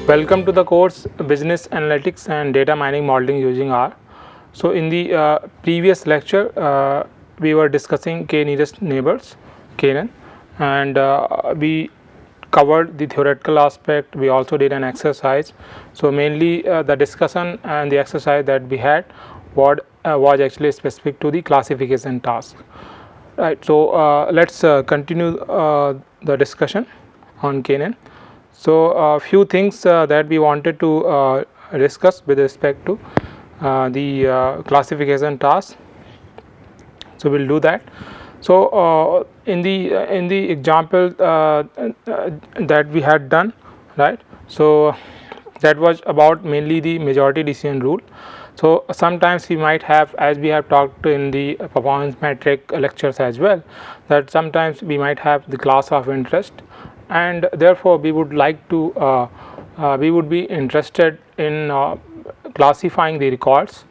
Welcome to the course Business Analytics and Data Mining Modeling using R. So, in the previous lecture, we were discussing k nearest neighbors, KNN, and we covered the theoretical aspect. We also did an exercise. So, mainly the discussion and the exercise that we had was actually specific to the classification task. Right. So, let's continue the discussion on KNN. So, a few things that we wanted to discuss with respect to the classification task. So, we will do that. So, in the example that we had done, right. So, that was about mainly the majority decision rule. So, sometimes we might have, as we have talked in the performance metric lectures as well, that sometimes we might have the class of interest, and therefore we would like to we would be interested in classifying the records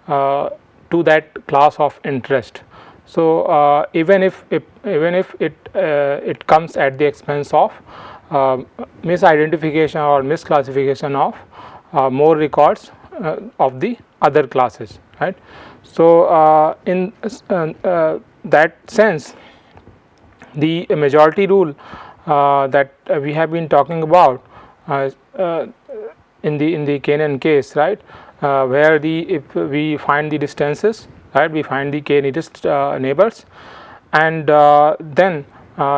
to that class of interest. So, even if it comes at the expense of misidentification or misclassification of more records of the other classes, right. So, in that sense, the majority rule that we have been talking about in the KNN case, right, where if we find the distances, right, we find the k nearest neighbors, and then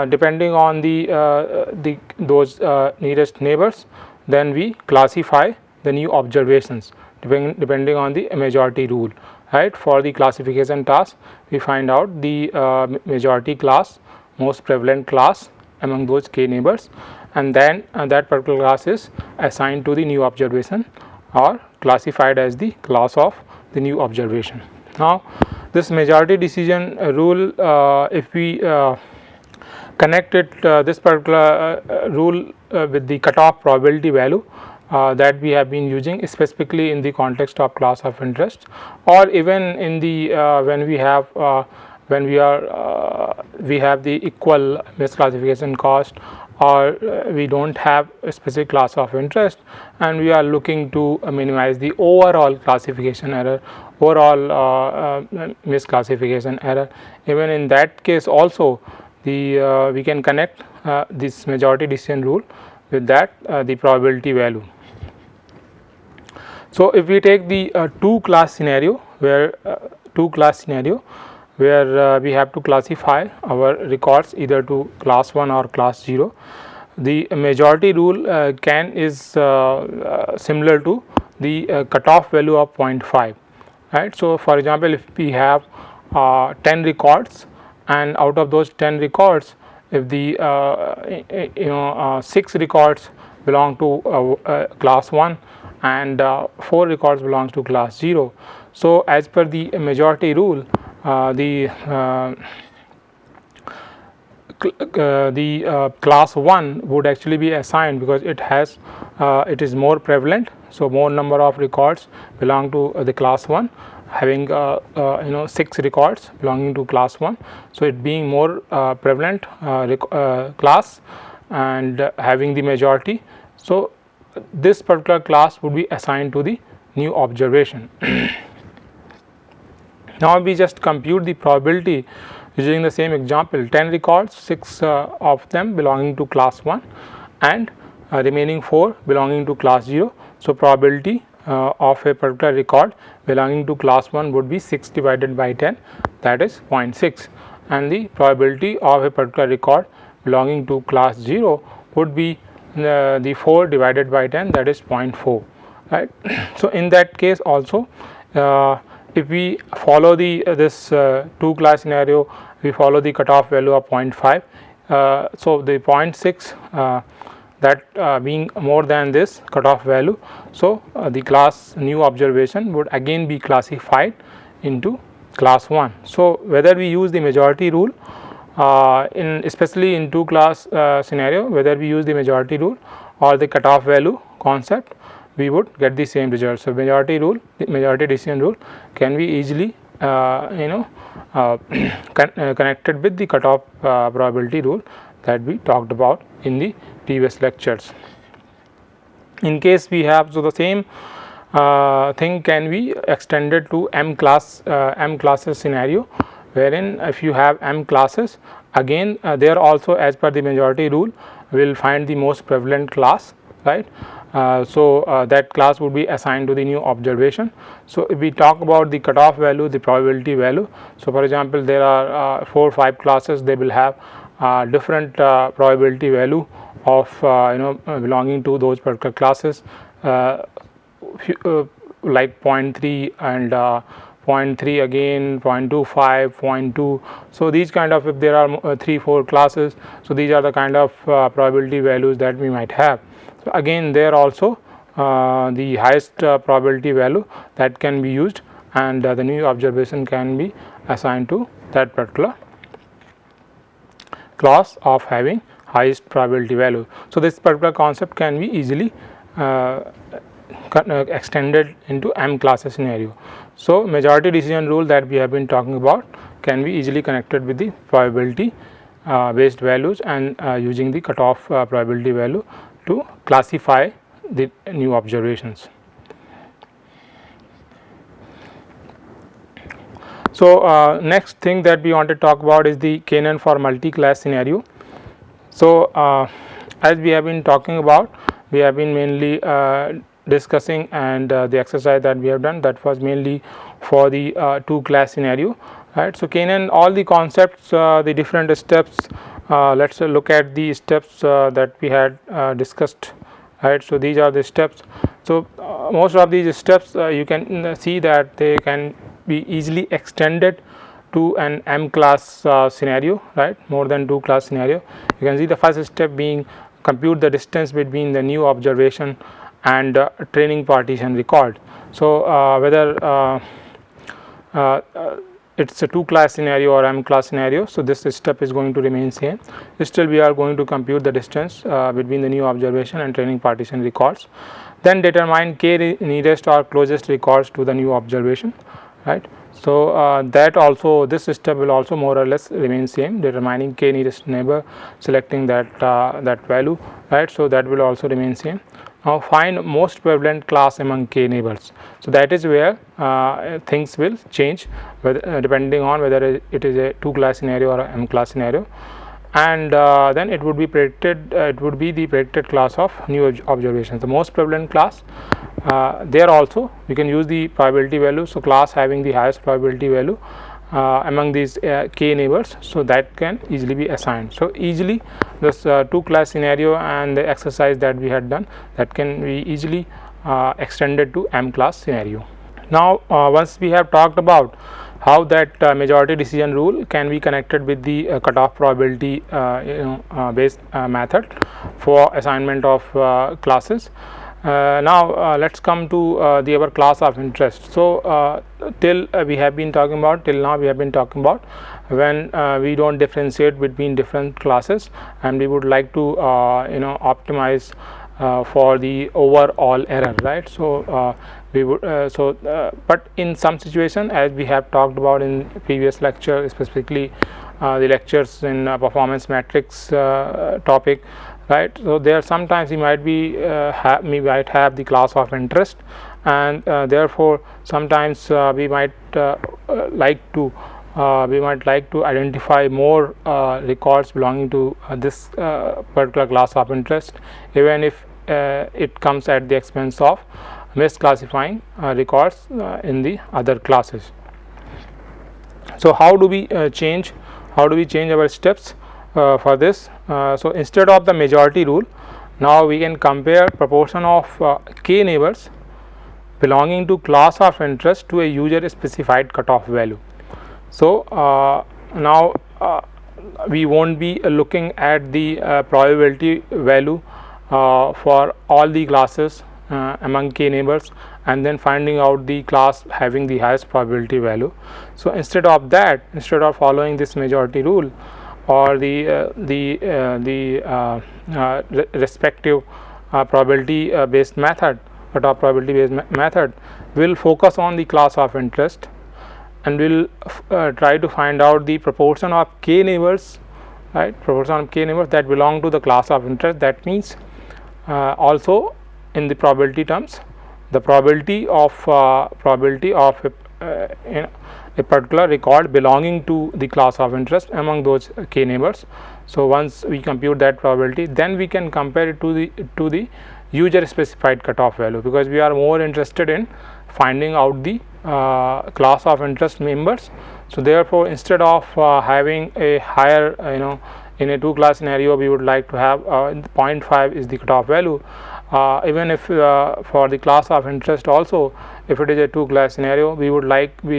depending on those nearest neighbors, then we classify the new observations depending on the majority rule, right. For the classification task, we find out the majority class, most prevalent class among those k neighbors, and then that particular class is assigned to the new observation or classified as the class of the new observation. Now, this majority decision rule, if we connect it this particular rule with the cutoff probability value that we have been using specifically in the context of class of interest, or even in the when we have we have the equal misclassification cost, or we do not have a specific class of interest, and we are looking to minimize the overall classification error, overall misclassification error. Even in that case also, we can connect this majority decision rule with that the probability value. So, if we take the two class scenario where we have to classify our records either to class 1 or class 0, the majority rule is similar to the cutoff value of 0.5, right. So, for example, if we have 10 records, and out of those 10 records, if the 6 records belong to class 1 and 4 records belongs to class 0. So, as per the majority rule, the class 1 would actually be assigned because it is more prevalent. So, more number of records belong to the class 1, having 6 records belonging to class 1. So, it being more prevalent class and having the majority. So, this particular class would be assigned to the new observation. Now, we just compute the probability using the same example: 10 records, 6 of them belonging to class 1 and remaining 4 belonging to class 0. So, probability of a particular record belonging to class 1 would be 6 divided by 10, that is 0.6, and the probability of a particular record belonging to class 0 would be the 4 divided by 10, that is 0.4, right. So, in that case also, if we follow this two class scenario, we follow the cutoff value of 0.5. So, the 0.6 that being more than this cutoff value. So, the class new observation would again be classified into class 1. So, whether we use the majority rule especially in two class scenario, whether we use the majority rule or the cutoff value concept, we would get the same result. So, majority rule, the majority decision rule can be easily connected with the cutoff probability rule that we talked about in the previous lectures. In case we have, so the same thing can be extended to m classes scenario, wherein if you have m classes, again there also, as per the majority rule, we will find the most prevalent class, right. That class would be assigned to the new observation. So if we talk about the cutoff value, the probability value, so for example there are 4 or 5 classes, they will have different probability value of belonging to those particular classes, like 0.3 and 0.3 again, 0.25, 0.2. So these kind of, if there are 3-4 classes, so these are the kind of probability values that we might have. So again there also the highest probability value that can be used, and the new observation can be assigned to that particular class of having highest probability value. So this particular concept can be easily extended into m classes scenario. So majority decision rule that we have been talking about can be easily connected with the probability based values, and using the cutoff probability value to classify the new observations. So next thing that we want to talk about is the K-NaN for multi-class scenario. So as we have been talking about, we have been mainly discussing, and the exercise that we have done, that was mainly for the 2-class scenario, right. So K-NaN, all the concepts, the different steps, let's look at the steps that we had discussed, right. So these are the steps. So most of these steps you can see that they can be easily extended to an m class scenario, right, more than 2 class scenario. You can see the first step being compute the distance between the new observation and training partition record. So whether it's a 2 class scenario or m class scenario, so this step is going to remain same. Still we are going to compute the distance between the new observation and training partition records, then determine k nearest or closest records to the new observation, right. So that also, this step will also more or less remain same, determining k nearest neighbor, selecting that that value, right. So that will also remain same. Now find most prevalent class among k neighbors. So that is where things will change, whether, depending on whether it is a 2 class scenario or a m class scenario, and then it would be predicted, it would be the predicted class of new observations, the most prevalent class. There also we can use the probability value, so class having the highest probability value among these k neighbors, so that can easily be assigned. So easily this 2 class scenario and the exercise that we had done, that can be easily extended to m class scenario. Now once we have talked about how that majority decision rule can be connected with the cutoff probability based method for assignment of classes, now let's come to the our class of interest. So till we have been talking about, till now we have been talking about when we don't differentiate between different classes, and we would like to optimize for the overall error, right. So we would but in some situation, as we have talked about in previous lecture, specifically the lectures in performance metrics topic, right. So there sometimes we might be we might have the class of interest, and therefore sometimes we might like to identify more records belonging to this particular class of interest, even if it comes at the expense of misclassifying records in the other classes. So how do we change our steps for this? So instead of the majority rule, now we can compare proportion of k neighbors belonging to class of interest to a user specified cutoff value. So now we won't be looking at the probability value for all the classes among k neighbors and then finding out the class having the highest probability value. So instead of that, instead of following this majority rule or the respective probability based method, cutoff probability based method, will focus on the class of interest and will try to find out the proportion of k neighbors, right, proportion of k neighbors that belong to the class of interest. That means also in the probability terms, the probability of a particular record belonging to the class of interest among those k neighbors. So once we compute that probability, then we can compare it to the user specified cutoff value, because we are more interested in finding out the class of interest members. So therefore, instead of having a higher, in a 2 class scenario, we would like to have 0.5 is the cutoff value. Even if for the class of interest also, if it is a 2 class scenario, we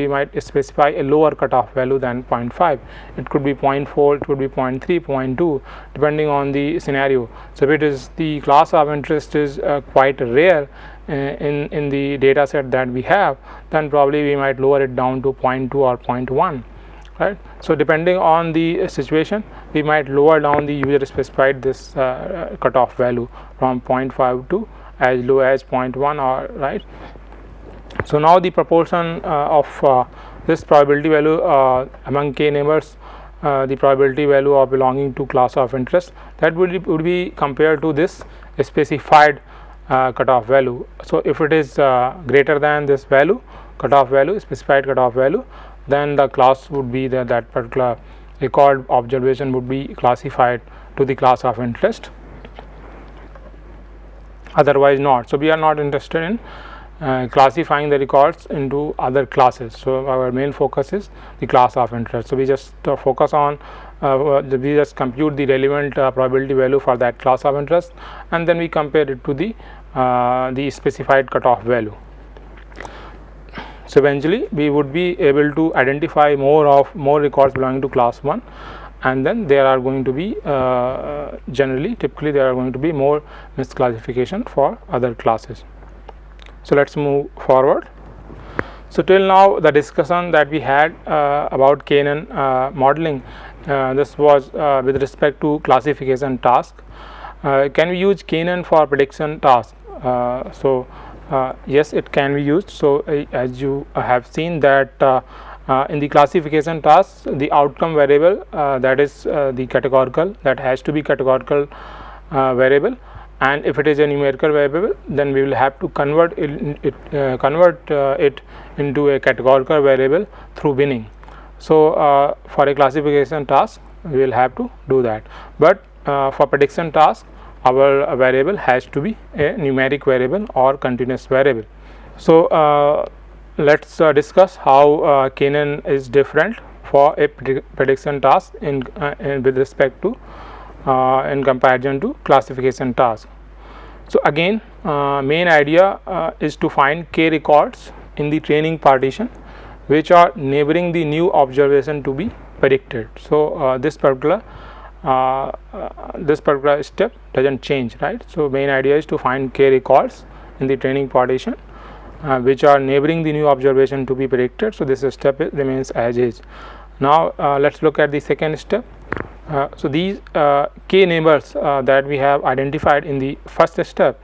might specify a lower cutoff value than 0.5. It could be 0.4, it could be 0.3, 0.2, depending on the scenario. So if it is the class of interest is quite rare in the data set that we have, then probably we might lower it down to 0.2 or 0.1. Right. So depending on the situation, we might lower down the user specified this cutoff value from 0.5 to as low as 0.1, or right. So now the proportion of this probability value among k neighbors, the probability value of belonging to class of interest, that would be compared to this specified cutoff value. So if it is greater than this value, cutoff value, specified cutoff value, then the class would be that particular record observation would be classified to the class of interest, otherwise not. So we are not interested in classifying the records into other classes. So our main focus is the class of interest. So we just focus on we just compute the relevant probability value for that class of interest, and then we compare it to the specified cutoff value. So eventually we would be able to identify more records belonging to class 1, and then there are going to be typically there are going to be more misclassification for other classes. So let's move forward. So till now the discussion that we had about k-NN modeling, this was with respect to classification task. Can we use k-NN for prediction task? Yes, it can be used. So as you have seen that in the classification task, the outcome variable, that is the categorical, that has to be categorical variable, and if it is a numerical variable, then we will have to convert it into a categorical variable through binning. So for a classification task, we will have to do that, but for prediction task, our variable has to be a numeric variable or continuous variable. So let's discuss how k-NN is different for a prediction task in with respect to in comparison to classification task. So again, main idea is to find k records in the training partition which are neighboring the new observation to be predicted. So this particular step doesn't change, right? So main idea is to find k records in the training partition which are neighboring the new observation to be predicted. So this step remains as is. Now let's look at the second step. So these k neighbors that we have identified in the first step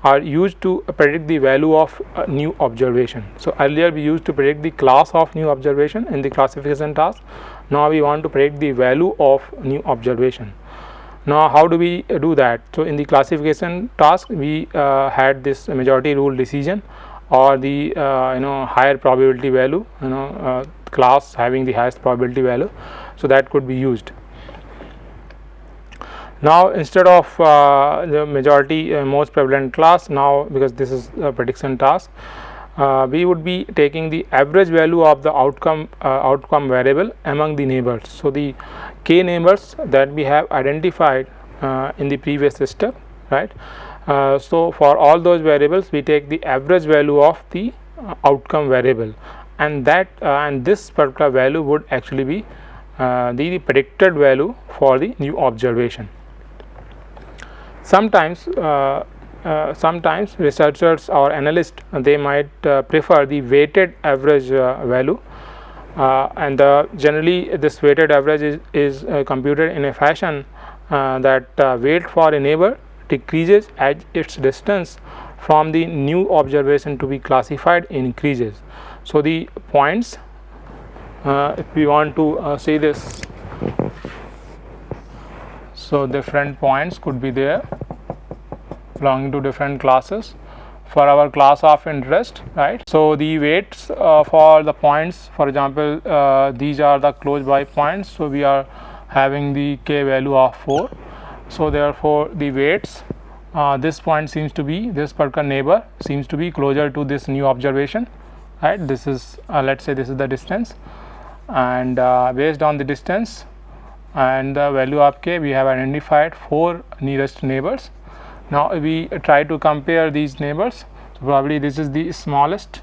are used to predict the value of a new observation. So earlier we used to predict the class of new observation in the classification task. Now we want to predict the value of new observation. Now how do we do that? So in the classification task, we had this majority rule decision, or the higher probability value, class having the highest probability value. So that could be used. Now instead of the majority most prevalent class, now because this is a prediction task, we would be taking the average value of the outcome variable among the neighbors. So the k neighbors that we have identified in the previous step, right? So for all those variables, we take the average value of the outcome variable, and this particular value would actually be the predicted value for the new observation. Sometimes researchers or analysts, they might prefer the weighted average value, and generally this weighted average is computed in a fashion that weight for a neighbor decreases as its distance from the new observation to be classified increases. So the points, if we want to see this, so different points could be there. belonging to different classes for our class of interest, right? So the weights for the points, for example, these are the close by points, so we are having the k value of 4. So therefore the weights, this point seems to be, this particular neighbor seems to be closer to this new observation, right? This is let's say this is the distance, and based on the distance and the value of k, we have identified 4 nearest neighbors. Now we try to compare these neighbors. So probably this is the smallest,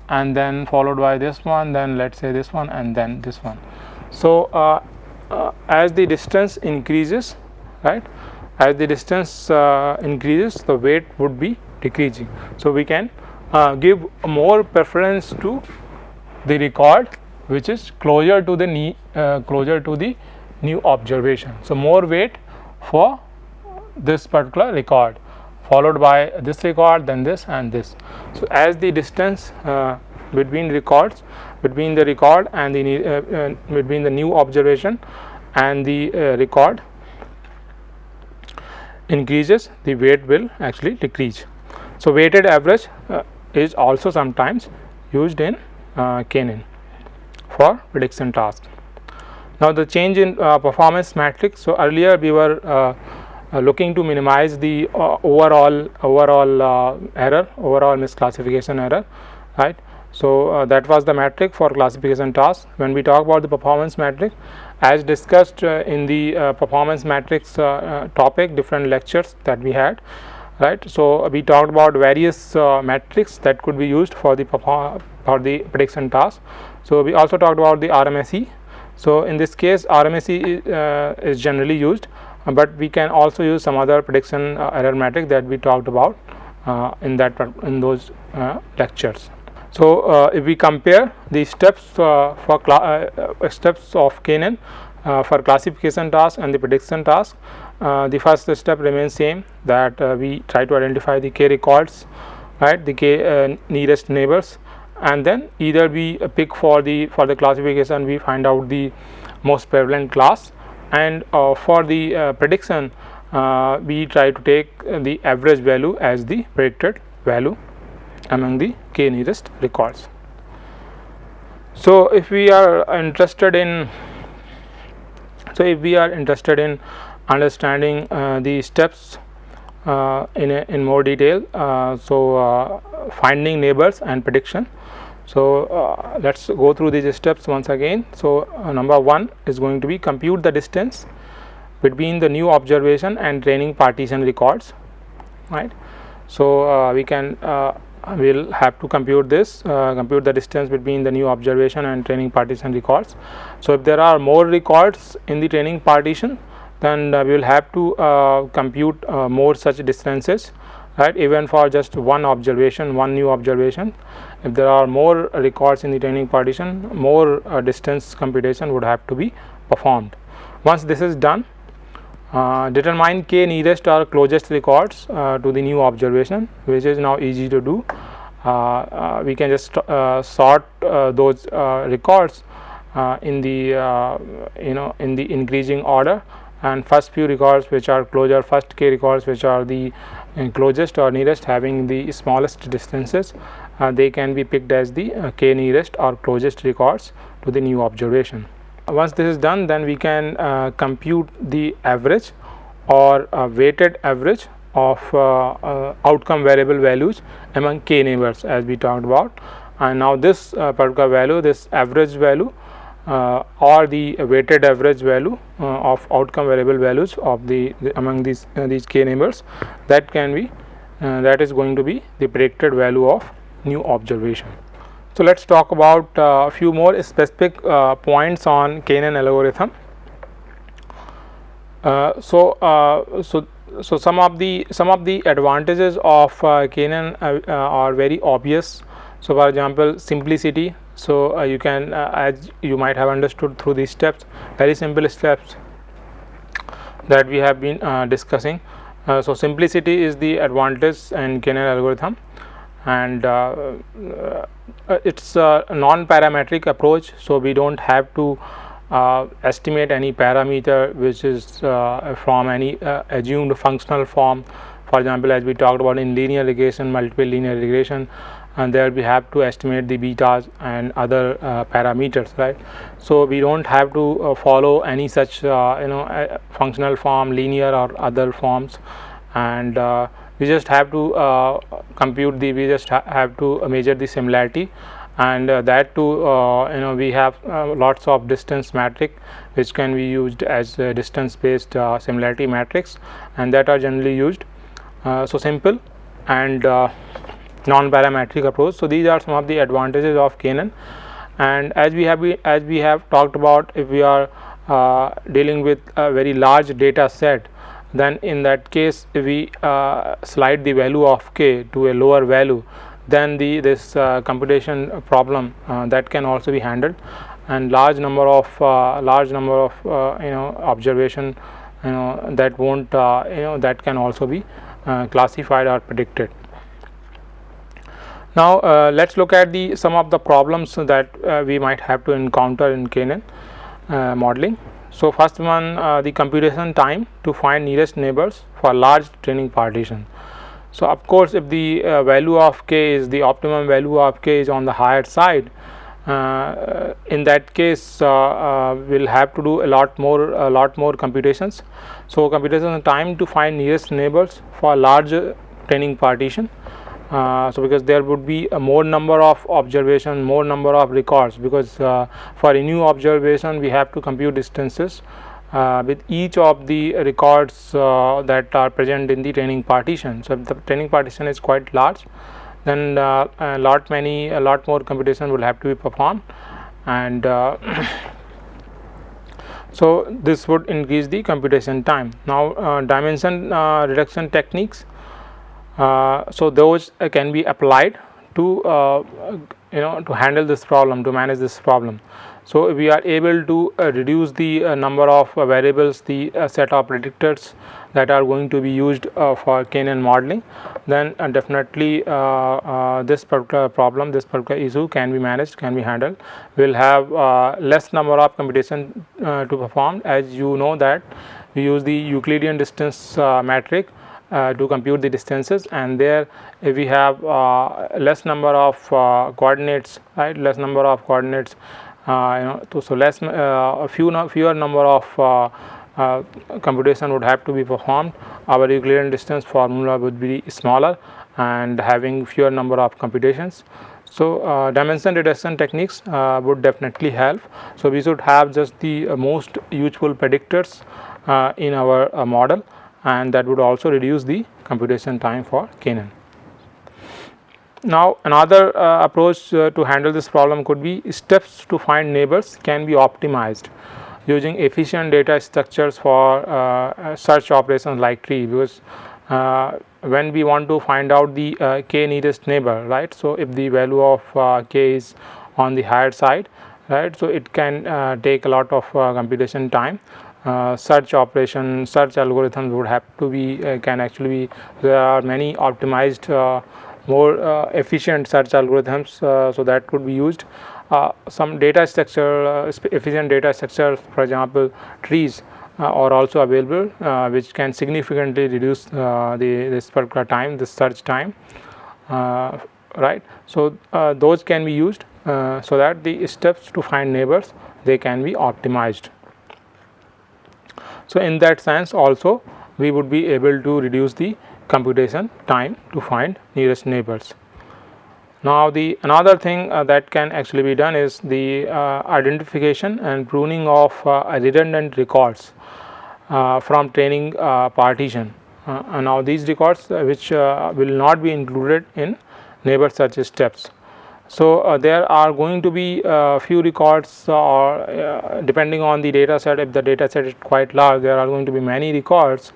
and then followed by this one, then let's say this one, and then this one. So as the distance increases, right, as the distance increases, the weight would be decreasing. So we can give more preference to the record which is closer to the new observation. So more weight for this particular record, followed by this record, then this and this. So as the distance between records, between the record and the between the new observation and the record increases, the weight will actually decrease. So weighted average is also sometimes used in K-NIN for prediction tasks. Now the change in performance matrix. So earlier we were looking to minimize the overall error, overall misclassification error, right? So that was the metric for classification task. When we talk about the performance metric, as discussed in the performance matrix topic, different lectures that we had, right? So we talked about various metrics that could be used for the prediction task. So we also talked about the RMSE. So in this case, RMSE is generally used, but we can also use some other prediction error metric that we talked about in those lectures. So if we compare the steps steps of K-NIN for classification task and the prediction task, the first step remains same, that we try to identify the k records, right, the k nearest neighbors, and then either we pick for the classification, we find out the most prevalent class, and for the prediction we try to take the average value as the predicted value among the k nearest records. So if we are interested in understanding the steps in more detail, finding neighbors and prediction. So let's go through these steps once again. So number 1 is going to be compute the distance between the new observation and training partition records, right? So we'll have to compute the distance between the new observation and training partition records. So if there are more records in the training partition, then we will have to compute more such distances, right, even for just one new observation. If there are more records in the training partition, more distance computation would have to be performed. Once this is done, determine k nearest or closest records to the new observation, which is now easy to do. We can just sort those records in the in the increasing order, and first few records which are closer, first k records which are the closest or nearest, having the smallest distances, they can be picked as the k nearest or closest records to the new observation. Once this is done, then we can compute the average or weighted average of outcome variable values among k neighbors, as we talked about. And now this particular value, this average value or the weighted average value of outcome variable values of among these k neighbors, that can be that is going to be the predicted value of new observation. So let's talk about a few more specific points on K-NIN algorithm. So some of the advantages of K-NIN are very obvious. So for example, simplicity. So you can as you might have understood through these steps, very simple steps that we have been discussing. So simplicity is the advantage in K-NIN algorithm, and it's a non-parametric approach, so we don't have to estimate any parameter which is from any assumed functional form. For example, as we talked about in linear regression, multiple linear regression, and there we have to estimate the betas and other parameters, right? So we don't have to follow any such functional form, linear or other forms, and we just have to have to measure the similarity, and that too we have lots of distance metric which can be used as distance based similarity matrix, and that are generally used. So simple and non-parametric approach. So these are some of the advantages of KNN, and as we have talked about, if we are dealing with a very large data set, then in that case if we slide the value of k to a lower value, then this computation problem that can also be handled, and large number of observation that won't that can also be classified or predicted. Now let's look at some of the problems that we might have to encounter in KNN modeling. So first one, the computation time to find nearest neighbors for large training partition. So of course, if the value of k is the optimum value of k is on the higher side, in that case we'll have to do a lot more computations. So computation time to find nearest neighbors for large training partition. So because there would be a more number of observation, more number of records, because for a new observation we have to compute distances with each of the records that are present in the training partition. So if the training partition is quite large, then a lot more computation will have to be performed, and so this would increase the computation time. Now dimension reduction techniques, so those can be applied to to handle this problem, to manage this problem. So we are able to reduce the number of variables, the set of predictors that are going to be used for KNN modeling, then definitely this particular problem, this particular issue can be managed, can be handled. We will have less number of computation to perform, as you know that we use the Euclidean distance metric to compute the distances, and there if we have less number of coordinates, right, less number of coordinates, so less fewer number of computation would have to be performed. Our Euclidean distance formula would be smaller and having fewer number of computations. So dimension reduction techniques would definitely help. So we should have just the most useful predictors in our model, and that would also reduce the computation time for KNN. Now another approach to handle this problem could be steps to find neighbors can be optimized using efficient data structures for search operations like tree, because when we want to find out the k nearest neighbor, right, so if the value of k is on the higher side, right, so it can take a lot of computation time. Search algorithms would have to be can actually be, there are many optimized more efficient search algorithms, so that could be used. Some data structure, efficient data structures, for example trees, are also available, which can significantly reduce this particular time, this search time, right. So those can be used so that the steps to find neighbors, they can be optimized. So in that sense also we would be able to reduce the computation time to find nearest neighbors. Now the another thing that can actually be done is the identification and pruning of redundant records from training partition. And now these records which will not be included in neighbor search steps. So there are going to be few records, or depending on the data set, if the data set is quite large, there are going to be many records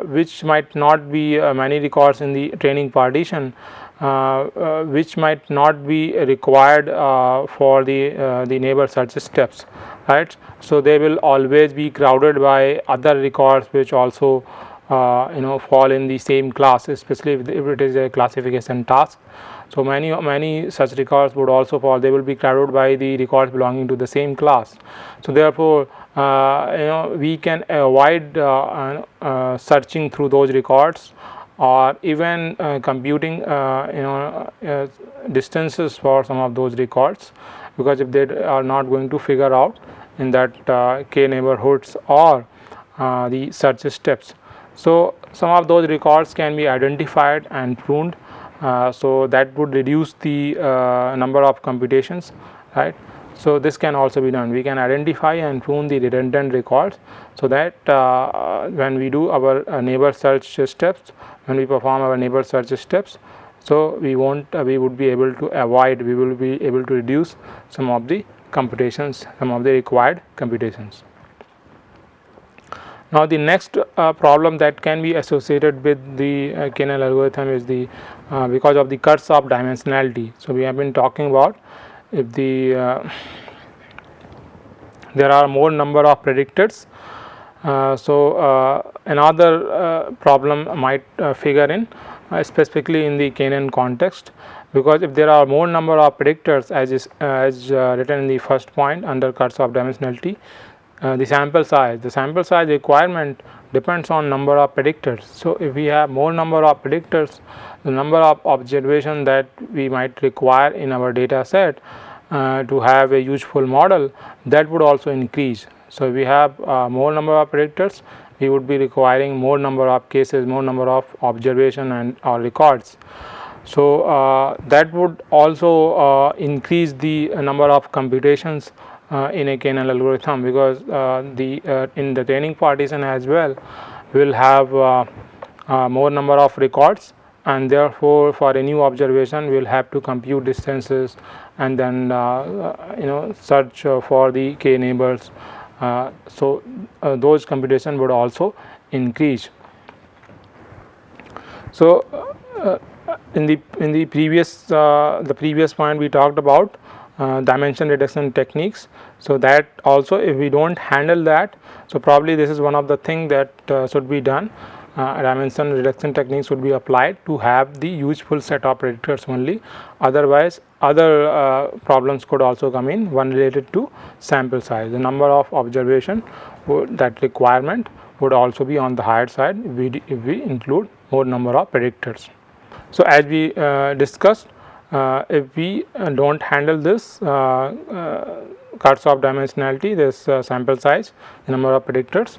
which might not be many records in the training partition, which might not be required for the neighbor search steps, right. So they will always be crowded by other records which also fall in the same class, especially if it is a classification task. So many such records would also fall, they will be crowded by the records belonging to the same class. So therefore we can avoid searching through those records, or even computing distances for some of those records, because if they are not going to figure out in that k neighborhoods or the search steps. So some of those records can be identified and pruned, so that would reduce the number of computations, right. So this can also be done. We can identify and prune the redundant records, so that when we do our neighbor search steps, when we perform our neighbor search steps, so we would be able to avoid, we will be able to reduce some of the computations, some of the required computations. Now the next problem that can be associated with the KNN algorithm is the because of the curse of dimensionality. So we have been talking about, if the there are more number of predictors, so another problem might figure in, specifically in the KNN context, because if there are more number of predictors, as written in the first point under curse of dimensionality, the sample size requirement depends on number of predictors. So if we have more number of predictors, the number of observation that we might require in our data set to have a useful model, that would also increase. So if we have more number of predictors, we would be requiring more number of cases, more number of observation and or records. So that would also increase the number of computations in a KNN algorithm, because in the training partition as well, we will have more number of records, and therefore for a new observation we will have to compute distances and then search for the k neighbors. So those computation would also increase. So in the previous point we talked about dimension reduction techniques. So that also, if we don't handle that, so probably this is one of the thing that should be done. Dimension reduction techniques should be applied to have the useful set of predictors only. Otherwise, other problems could also come in, one related to sample size. The number of observation, that requirement would also be on the higher side if we include more number of predictors. So as we discussed, if we don't handle this curse of dimensionality, this sample size, the number of predictors,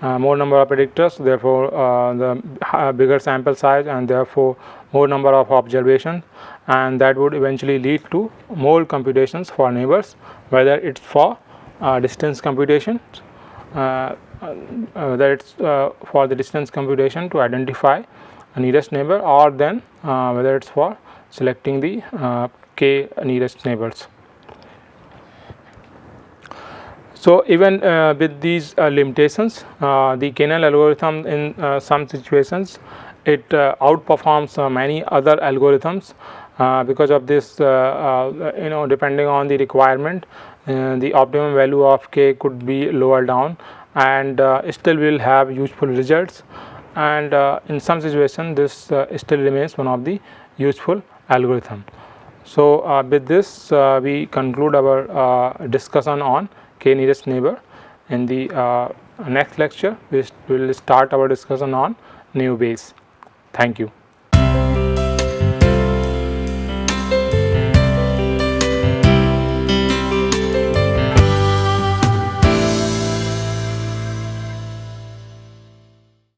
more number of predictors, therefore the bigger sample size, and therefore more number of observations, and that would eventually lead to more computations for neighbors, whether it's for distance computation, whether it's for the distance computation to identify a nearest neighbor, or then whether it's for selecting the k nearest neighbors. So even with these limitations, the KNN algorithm in some situations it outperforms many other algorithms because of this. Depending on the requirement, the optimum value of k could be lower down, and still will have useful results. And in some situation, this still remains one of the useful algorithm. So with this, we conclude our discussion on k nearest neighbor. In the next lecture, we will start our discussion on naive Bayes. Thank you.